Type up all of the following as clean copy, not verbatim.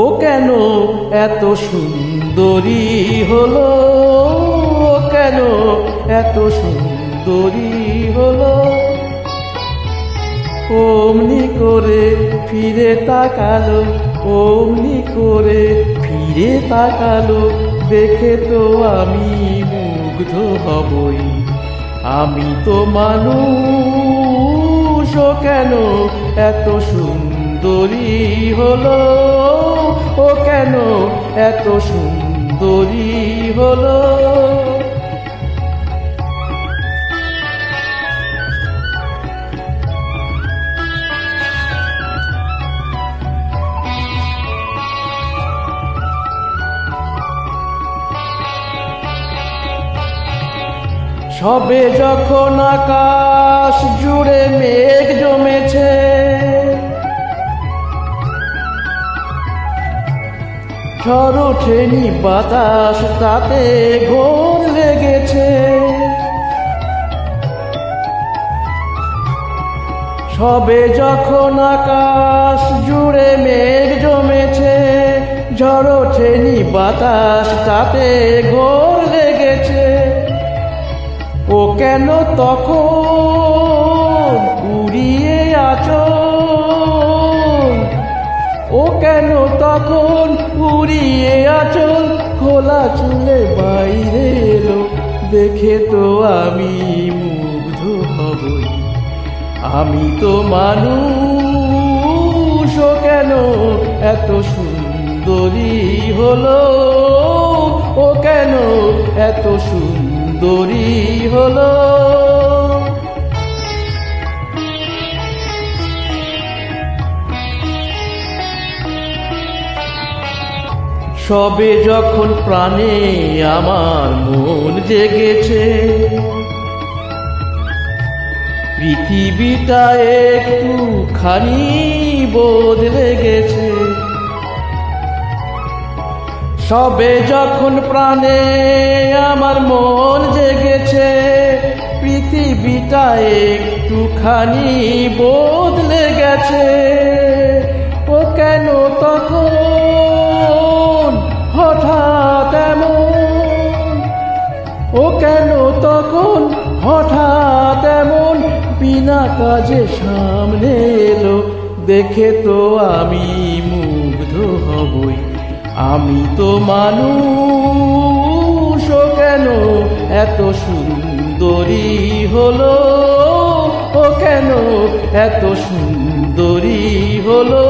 ও কেন এত সুন্দরী হলো, ও কেন এত সুন্দরী হলো। অমনি করে ফিরে তাকালো, অমনি করে ফিরে তাকালো, দেখে তো আমি মুগ্ধ হবই। আমি তো মানুষ, ও কেন এত সুন্দরী হলো, ও কেন এত সুন্দরী হলো। সবে যখন আকাশ জুড়ে মেঘ জমেছে, ঝড় ওঠেনি বাতাস তাতে ঘোর লেগেছে। সবে যখন আকাশ জুড়ে মেঘ জমেছে, ঝড় ওঠেনি বাতাস তাতে ঘোর লেগেছে। ও কেন তখন উড়িয়ে আঁচল, ও কেন তখন উড়িয়ে আঁচল, খোলা চুলে বাইরে এলো, দেখে তো আমি মুগ্ধ হবই। আমি তো মানুষ, ও কেন এত সুন্দরী হলো, ও কেন এত সুন্দরী হলো। সবে যখন প্রাণে আমার মন জেগেছে, পৃথিবীটা একটুখানি বদলে গেছে। সবে যখন প্রাণে আমার মন জেগেছে, পৃথিবীটা একটুখানি বদলে গেছে। ও কেন তখন হঠাৎ এমন, ও কেন তখন হঠাৎ এমন, বিনা কাজে সামনে এলো, দেখে তো আমি মুগ্ধ হবই। আমি তো মানুষ, ও কেন এত সুন্দরী হলো, ও কেন এত সুন্দরী হলো,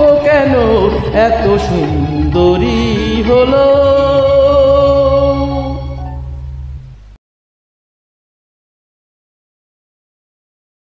ও কেন এত সুন্দরী হলো।